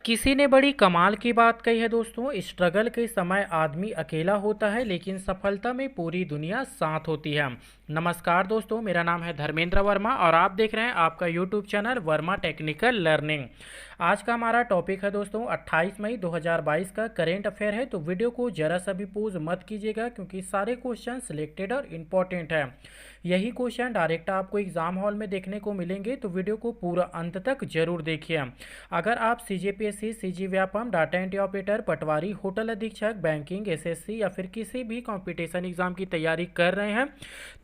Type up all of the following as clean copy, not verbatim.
किसी ने बड़ी कमाल की बात कही है दोस्तों। स्ट्रगल के समय आदमी अकेला होता है लेकिन सफलता में पूरी दुनिया साथ होती है। नमस्कार दोस्तों, मेरा नाम है धर्मेंद्र वर्मा और आप देख रहे हैं आपका YouTube channel Verma technical learning. आज का हमारा टॉपिक है दोस्तों 28 मई 2022 का करेंट अफेयर है। तो वीडियो को जरा सा भी पॉज मत कीजिएगा क्योंकि सारे क्वेश्चन सिलेक्टेड और इम्पॉर्टेंट है। यही क्वेश्चन डायरेक्ट आपको एग्जाम हॉल में देखने को मिलेंगे, तो वीडियो को पूरा अंत तक जरूर देखिए। अगर आप CGPSC, CG Vyapam, data entry operator, patwari, hotel अधीक्षक, बैंकिंग, एसएससी या फिर किसी भी कंपटीशन एग्जाम की तैयारी कर रहे हैं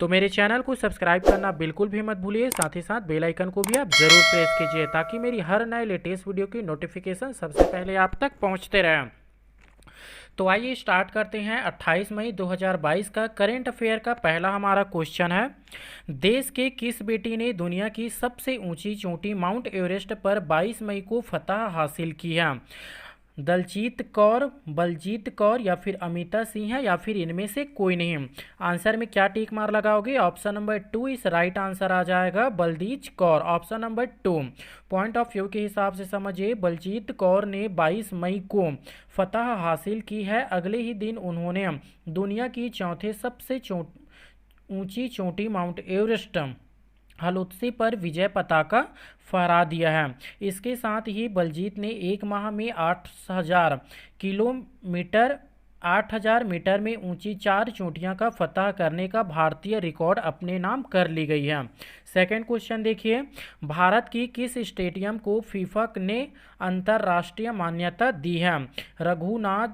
तो मेरे चैनल को सब्सक्राइब करना बिल्कुल भी मत भूलिए। साथ ही साथ बेल आइकन को भी आप जरूर प्रेस कीजिए ताकि मेरी हर नए लेटेस्ट वीडियो की नोटिफिकेशन सबसे पहले आप तक पहुंचते रहें। तो आइए स्टार्ट करते हैं 28 मई 2022 का करेंट अफेयर का पहला हमारा क्वेश्चन है। देश के किस बेटी ने दुनिया की सबसे ऊंची चोटी माउंट एवरेस्ट पर 22 मई को फतह हासिल की है? दलजीत कौर, बलजीत कौर या फिर अमिता सिंह है या फिर इनमें से कोई नहीं। आंसर में क्या टिक मार लगाओगे? ऑप्शन नंबर 2 इस राइट आंसर आ जाएगा, Baljeet Kaur. Option number 2 point of view के हिसाब से समझिए। बलजीत कौर ने 22 मई को फतह हासिल की है। अगले ही दिन उन्होंने दुनिया की चौथे सबसे ऊंची चोटी माउंट एवरेस्ट हलुत्सी पर विजय पताका फहरा दिया है। इसके साथ ही बलजीत ने एक माह में 8,000 मीटर में ऊंची 4 चोटियां का फतह करने का भारतीय रिकॉर्ड अपने नाम कर ली गई है। सेकंड क्वेश्चन देखिए, भारत की किस स्टेडियम को फीफा ने अंतर्राष्ट्रीय मान्यता दी है? रघुनाथ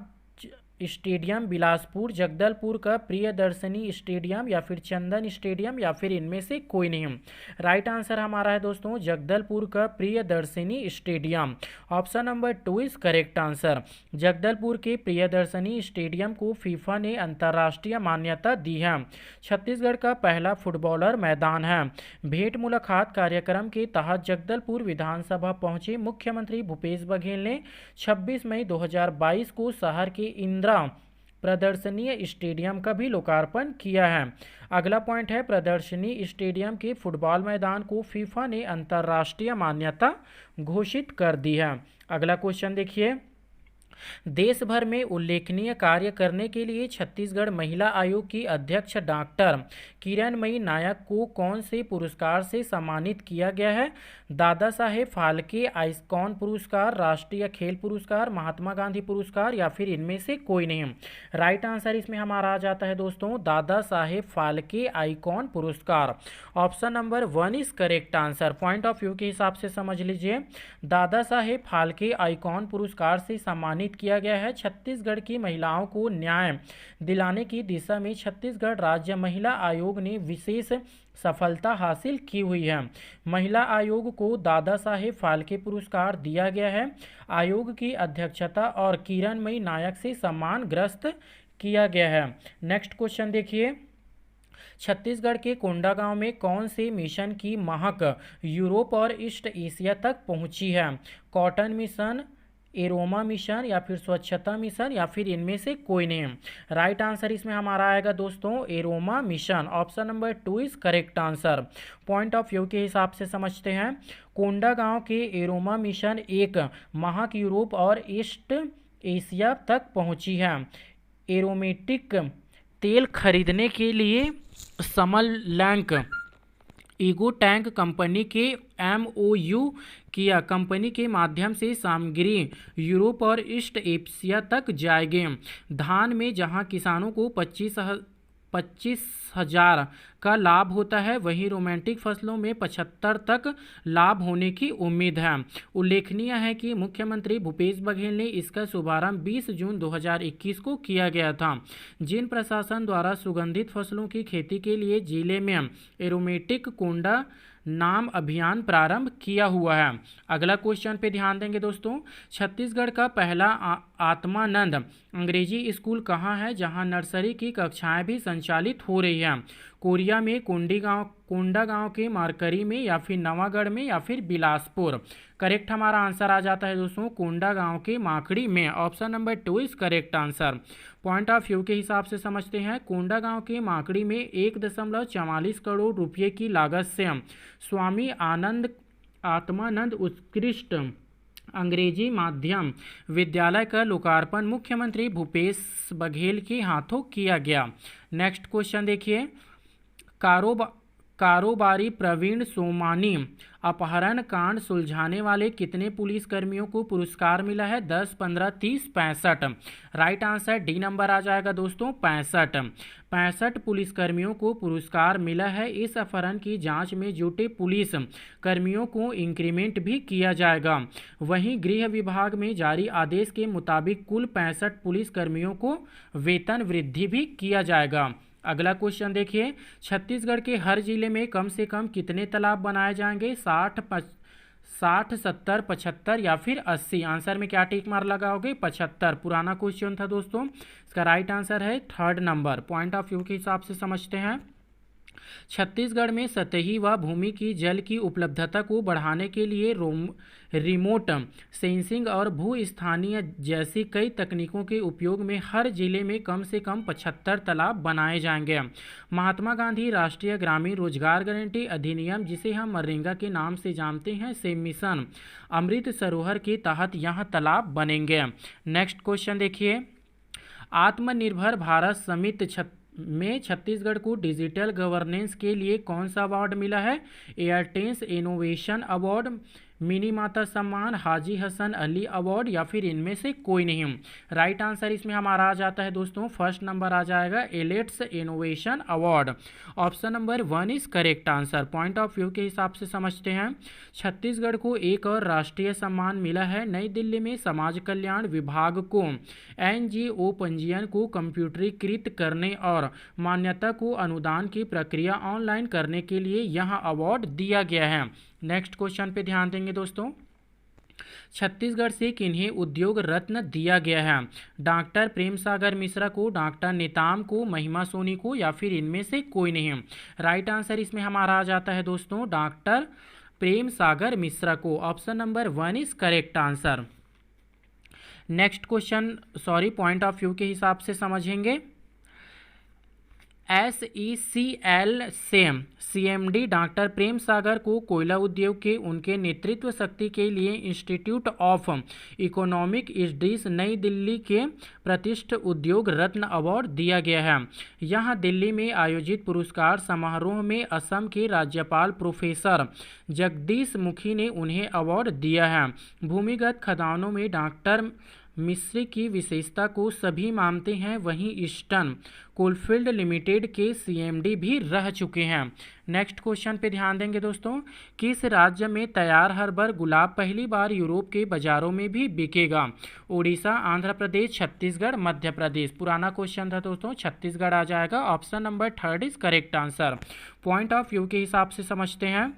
स्टेडियम, बिलासपुर, जगदलपुर का प्रियदर्शनी स्टेडियम या फिर चंदन स्टेडियम या फिर इनमें से कोई नहीं। राइट आंसर हमारा है दोस्तों जगदलपुर का Priyadarshini stadium. Option number 2 is correct answer. Jagdalpur के प्रियदर्शनी स्टेडियम को फीफा ने अंतर्राष्ट्रीय मान्यता दी है। छत्तीसगढ़ का पहला फुटबॉलर मैदान है। भेंट मुलाकात कार्यक्रम के तहत जगदलपुर विधानसभा पहुंचे मुख्यमंत्री भूपेश बघेल ने 26 मई 2022 को शहर के इंदिरा प्रदर्शनी स्टेडियम का भी लोकार्पण किया है। अगला पॉइंट है, प्रदर्शनी स्टेडियम के फुटबॉल मैदान को फीफा ने अंतर्राष्ट्रीय मान्यता घोषित कर दी है। अगला क्वेश्चन देखिए, देश भर में उल्लेखनीय कार्य करने के लिए छत्तीसगढ़ महिला आयोग की अध्यक्ष डॉक्टर किरणमयी नायक को कौन से पुरस्कार से सम्मानित किया गया है? दादा साहेब फाल्के आइकॉन पुरस्कार, राष्ट्रीय खेल पुरस्कार, महात्मा गांधी पुरस्कार या फिर इनमें से कोई नहीं। राइट आंसर इसमें हमारा आ जाता है दोस्तों दादा साहेब फाल्के आइकॉन पुरस्कार। Option number 1 is correct answer. Point of view के हिसाब से समझ लीजिए, दादा साहेब फाल्के आइकॉन पुरस्कार से सम्मानित किया गया है। छत्तीसगढ़ की महिलाओं को न्याय दिलाने की दिशा में छत्तीसगढ़ राज्य महिला आयोग ने विशेष सफलता हासिल की हुई है। महिला आयोग को दादा साहेब फाल्के पुरस्कार दिया गया है। आयोग की अध्यक्षता और किरणमयी नायक से सम्मान ग्रस्त किया गया है। नेक्स्ट क्वेश्चन देखिए, छत्तीसगढ़ के कोंडागांव में कौन से मिशन की महक यूरोप और ईस्ट एशिया तक पहुंची है? कॉटन मिशन, एरोमा मिशन या फिर स्वच्छता मिशन या फिर इनमें से कोई नहीं। राइट आंसर इसमें हमारा आएगा दोस्तों aroma mission. Option number 2 is correct answer. Point of view के हिसाब से समझते हैं, कोंडागांव के एरोमा मिशन एक महक यूरोप और ईस्ट एशिया तक पहुंची है। एरोमेटिक तेल खरीदने के लिए समलैंक ईगो टैंक कंपनी के MOU किया। कंपनी के माध्यम से सामग्री यूरोप और ईस्ट एशिया तक जाएगी। धान में जहां किसानों को 25,000 का लाभ होता है वहीं रोमांटिक फसलों में 75 तक लाभ होने की उम्मीद है। उल्लेखनीय है कि मुख्यमंत्री भूपेश बघेल ने इसका शुभारंभ 20 जून 2021 को किया गया था। जिन प्रशासन द्वारा सुगंधित फसलों की खेती के लिए जिले में एरोमेटिक कोंडा नाम अभियान प्रारंभ किया हुआ है। अगला क्वेश्चन पे ध्यान देंगे दोस्तों, छत्तीसगढ़ का पहला आत्मानंद अंग्रेजी स्कूल कहाँ है जहां नर्सरी की कक्षाएं भी संचालित हो रही हैं? कोरिया में, कोंडागांव के मारकरी में या फिर नवागढ़ में या फिर बिलासपुर। करेक्ट हमारा आंसर आ जाता है दोस्तों कोंडागांव के माकड़ी में। Option number 2 is correct answer. Point of view के हिसाब से समझते हैं, कोंडागांव के माकड़ी में 1.44 करोड़ रुपये की लागत से स्वामी आत्मानंद उत्कृष्ट अंग्रेजी माध्यम विद्यालय का लोकार्पण मुख्यमंत्री भूपेश बघेल के हाथों किया गया। नेक्स्ट क्वेश्चन देखिए, कारोबारी प्रवीण सोमानी अपहरण कांड सुलझाने वाले कितने पुलिसकर्मियों को पुरस्कार मिला है? 10, 15, 30, 65। राइट आंसर डी नंबर आ जाएगा दोस्तों, 65। 65 पुलिसकर्मियों को पुरस्कार मिला है। इस अपहरण की जांच में जुटे पुलिस कर्मियों को इंक्रीमेंट भी किया जाएगा। वहीं गृह विभाग में जारी आदेश के मुताबिक कुल 65 पुलिसकर्मियों को वेतन वृद्धि भी किया जाएगा। अगला क्वेश्चन देखिए, छत्तीसगढ़ के हर जिले में कम से कम कितने तालाब बनाए जाएंगे? 60, 70, 75 या फिर 80? आंसर में क्या टिक मार लगाओगे? 75। पुराना क्वेश्चन था दोस्तों, इसका राइट आंसर है third number. Point of view के हिसाब से समझते हैं। छत्तीसगढ़ में सतही व भूमि की जल की उपलब्धता को बढ़ाने के लिए रिमोट सेंसिंग और भू स्थानीय जैसी कई तकनीकों के उपयोग में हर जिले में कम से कम 75 तालाब बनाए जाएंगे। महात्मा गांधी राष्ट्रीय ग्रामीण रोजगार गारंटी अधिनियम, जिसे हम मनरेगा के नाम से जानते हैं, से मिशन अमृत सरोवर के तहत यहाँ तालाब बनेंगे। नेक्स्ट क्वेश्चन देखिए, आत्मनिर्भर भारत समिट में छत्तीसगढ़ को डिजिटल गवर्नेंस के लिए कौन सा अवार्ड मिला है? एयरटेंस इनोवेशन अवार्ड, मिनी माता सम्मान, हाजी हसन अली अवार्ड या फिर इनमें से कोई नहीं। राइट आंसर इसमें हमारा आ जाता है दोस्तों, फर्स्ट नंबर आ जाएगा, Elets innovation award. Option number 1 is correct answer. Point of view के हिसाब से समझते हैं। छत्तीसगढ़ को एक और राष्ट्रीय सम्मान मिला है। नई दिल्ली में समाज कल्याण विभाग को NGO पंजीयन को कंप्यूटरीकृत करने और मान्यता को अनुदान की प्रक्रिया ऑनलाइन करने के लिए यह अवार्ड दिया गया है। नेक्स्ट क्वेश्चन पे ध्यान देंगे दोस्तों, छत्तीसगढ़ से किन्हें उद्योग रत्न दिया गया है? डॉक्टर प्रेम सागर मिश्रा को, डॉक्टर नेताम को, महिमा सोनी को या फिर इनमें से कोई नहीं। राइट आंसर इसमें हमारा आ जाता है दोस्तों, डॉक्टर प्रेम सागर मिश्रा को। Option number 1 is correct answer. Next question point of view के हिसाब से समझेंगे। SECL से CMD डॉक्टर प्रेम सागर को कोयला उद्योग के उनके नेतृत्व शक्ति के लिए इंस्टीट्यूट ऑफ इकोनॉमिक स्टडीज नई दिल्ली के प्रतिष्ठित उद्योग रत्न अवार्ड दिया गया है। यहाँ दिल्ली में आयोजित पुरस्कार समारोह में असम के राज्यपाल प्रोफेसर जगदीश मुखी ने उन्हें अवार्ड दिया है। भूमिगत खदानों में डॉक्टर मिश्र की विशेषता को सभी मानते हैं। वहीं ईस्टर्न कोलफील्ड लिमिटेड के CMD भी रह चुके हैं। नेक्स्ट क्वेश्चन पे ध्यान देंगे दोस्तों, किस राज्य में तैयार हर्बल गुलाब पहली बार यूरोप के बाजारों में भी बिकेगा? उड़ीसा, आंध्र प्रदेश, छत्तीसगढ़, मध्य प्रदेश? पुराना क्वेश्चन था दोस्तों, छत्तीसगढ़ आ जाएगा। Option number 3 is correct answer. Point of view के हिसाब से समझते हैं।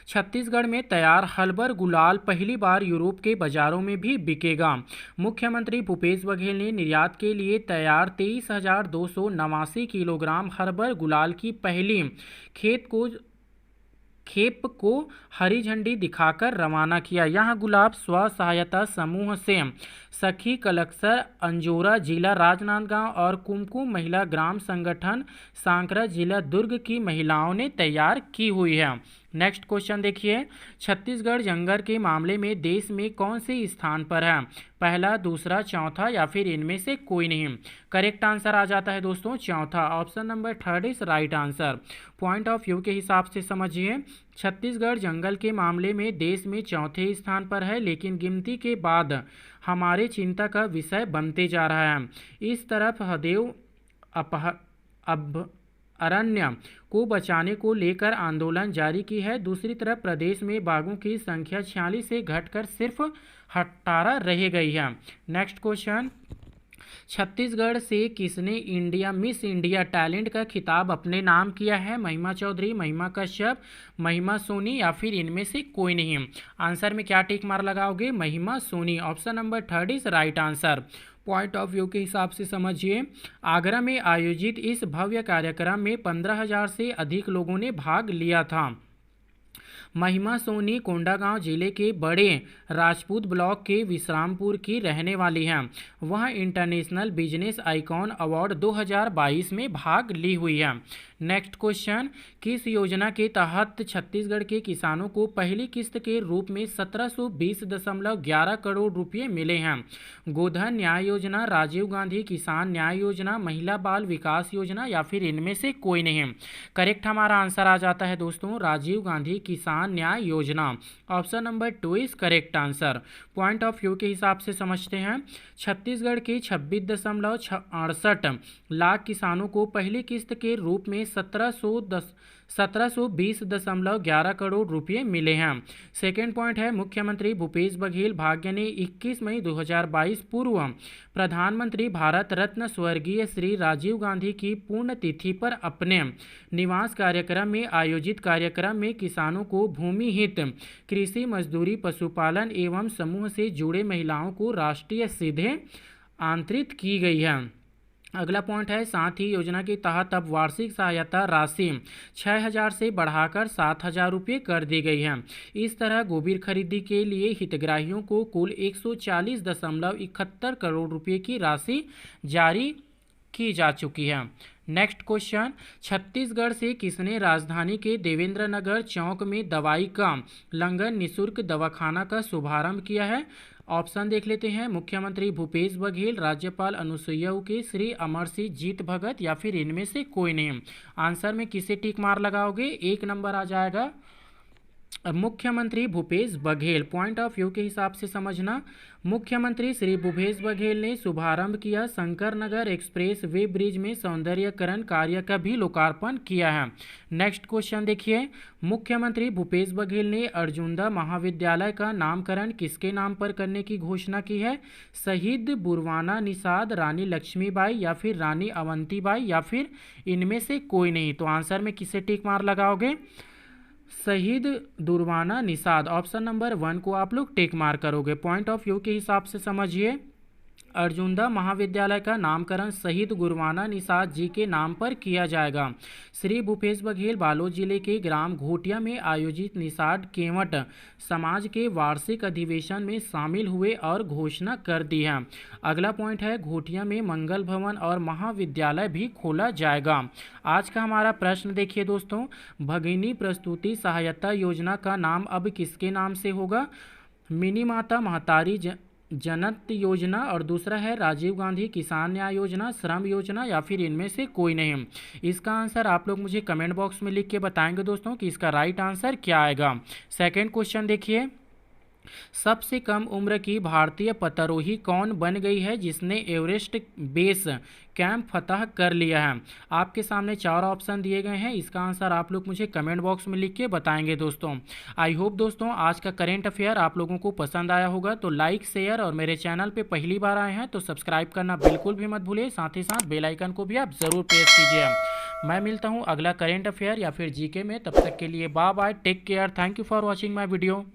छत्तीसगढ़ में तैयार हर्बल गुलाल पहली बार यूरोप के बाजारों में भी बिकेगा। मुख्यमंत्री भूपेश बघेल ने निर्यात के लिए तैयार 23,289 किलोग्राम हर्बल गुलाल की पहली खेप को हरी झंडी दिखाकर रवाना किया। यह गुलाब स्व सहायता समूह से सखी कलक्सर अंजोरा जिला राजनांदगांव और कुमकुम महिला ग्राम संगठन सांकरा जिला दुर्ग की महिलाओं ने तैयार की हुई है। नेक्स्ट क्वेश्चन देखिए, छत्तीसगढ़ जंगल के मामले में देश में कौन से स्थान पर है? पहला, दूसरा, चौथा या फिर इनमें से कोई नहीं? करेक्ट आंसर आ जाता है दोस्तों, चौथा। Option number 3 is right answer. Point of view के हिसाब से समझिए, छत्तीसगढ़ जंगल के मामले में देश में चौथे स्थान पर है, लेकिन गिनती के बाद हमारे चिंता का विषय बनते जा रहा है। इस तरफ हदेव अरण्य को बचाने को लेकर आंदोलन जारी की है, दूसरी तरफ प्रदेश में बाघों की संख्या 46 से घटकर सिर्फ 18 रह गई है। नेक्स्ट क्वेश्चन, छत्तीसगढ़ से किसने मिस इंडिया टैलेंट का खिताब अपने नाम किया है? महिमा चौधरी, महिमा कश्यप, महिमा सोनी या फिर इनमें से कोई नहीं? आंसर में क्या टिक मार लगाओगे? Mahima Soni. Option number 3 is right answer. Point of view के हिसाब से समझिए, आगरा में आयोजित इस भव्य कार्यक्रम में 15,000 से अधिक लोगों ने भाग लिया था। महिमा सोनी कोंडागांव जिले के बड़े राजपूत ब्लॉक के विश्रामपुर की रहने वाली हैं। वह इंटरनेशनल बिजनेस आइकॉन अवार्ड 2022 में भाग ली हुई है। नेक्स्ट क्वेश्चन, किस योजना के तहत छत्तीसगढ़ के किसानों को पहली किस्त के रूप में 1720.11 करोड़ रुपए मिले हैं? गोधन न्याय योजना, राजीव गांधी किसान न्याय योजना, महिला बाल विकास योजना या फिर इनमें से कोई नहीं? करेक्ट हमारा आंसर आ जाता है दोस्तों राजीव गांधी किसान न्याय योजना। Option number 2 is correct answer. Point of view के हिसाब से समझते हैं। छत्तीसगढ़ के 26.68 लाख किसानों को पहली किस्त के रूप में 1720.11 करोड़ रुपए मिले हैं। सेकेंड पॉइंट है, मुख्यमंत्री भूपेश बघेल भाग्य ने 21 मई 2022 पूर्व प्रधानमंत्री भारत रत्न स्वर्गीय श्री राजीव गांधी की पुण्यतिथि पर अपने निवास कार्यक्रम में आयोजित कार्यक्रम में किसानों को भूमिहीत कृषि मजदूरी पशुपालन एवं समूह से जुड़े महिलाओं को राष्ट्रीय सीधे आंतरित की गई है। अगला पॉइंट है, साथ ही योजना के तहत अब वार्षिक सहायता राशि 6,000 से बढ़ाकर 7,000 रुपये कर दी गई है। इस तरह गोबर खरीदी के लिए हितग्राहियों को कुल 140.71 करोड़ रुपये की राशि जारी की जा चुकी है। नेक्स्ट क्वेश्चन, छत्तीसगढ़ से किसने राजधानी के देवेंद्र नगर चौक में दवाई का लंगर निःशुल्क दवाखाना का शुभारंभ किया है? ऑप्शन देख लेते हैं। मुख्यमंत्री भूपेश बघेल, राज्यपाल अनुसुईया उइके, श्री अमर सिंह जीत भगत या फिर इनमें से कोई नहीं? आंसर में किसे टिक मार लगाओगे? एक नंबर आ जाएगा मुख्यमंत्री Bhupesh Baghel. Point of view के हिसाब से समझना, मुख्यमंत्री श्री भूपेश बघेल ने शुभारंभ किया Shankar Nagar express way bridge में सौंदर्यकरण कार्य का भी लोकार्पण किया है। नेक्स्ट क्वेश्चन देखिए, मुख्यमंत्री भूपेश बघेल ने अर्जुनदा महाविद्यालय का नामकरण किसके नाम पर करने की घोषणा की है? शहीद बुरवाना निषाद, रानी लक्ष्मीबाई या फिर रानी अवंतीबाई या फिर इनमें से कोई नहीं? तो आंसर में किसे टिक मार लगाओगे? शहीद दुर्वाना निषाद। ऑप्शन नंबर 1 को आप लोग टिक मार करोगे। पॉइंट ऑफ व्यू के हिसाब से समझिए, अर्जुनदा महाविद्यालय का नामकरण शहीद गुरवाना निषाद जी के नाम पर किया जाएगा। श्री भूपेश बघेल बालोद जिले के ग्राम घोटिया में आयोजित निषाद केवट समाज के वार्षिक अधिवेशन में शामिल हुए और घोषणा कर दी है। अगला पॉइंट है, घोटिया में मंगल भवन और महाविद्यालय भी खोला जाएगा। आज का हमारा प्रश्न देखिए दोस्तों, भगिनी प्रस्तुति सहायता योजना का नाम अब किसके नाम से होगा? मिनी माता महतारी जनत योजना, और दूसरा है राजीव गांधी किसान न्याय योजना, श्रम योजना या फिर इनमें से कोई नहीं? इसका आंसर आप लोग मुझे कमेंट बॉक्स में लिख के बताएंगे दोस्तों कि इसका राइट आंसर क्या आएगा। सेकंड क्वेश्चन देखिए, सबसे कम उम्र की भारतीय पतरोही कौन बन गई है जिसने एवरेस्ट बेस कैंप फतह कर लिया है? आपके सामने 4 ऑप्शन दिए गए हैं, इसका आंसर आप लोग मुझे कमेंट बॉक्स में लिख के बताएंगे दोस्तों। आई होप दोस्तों आज का करेंट अफेयर आप लोगों को पसंद आया होगा, तो लाइक शेयर और मेरे चैनल पे पहली बार आए हैं तो सब्सक्राइब करना बिल्कुल भी मत भूलिए, साथ ही साथ बेल आइकन को भी आप ज़रूर प्रेस कीजिए। मैं मिलता हूँ अगला करेंट अफेयर या फिर जीके में, तब तक के लिए bye bye, take care, thank you for watching my video.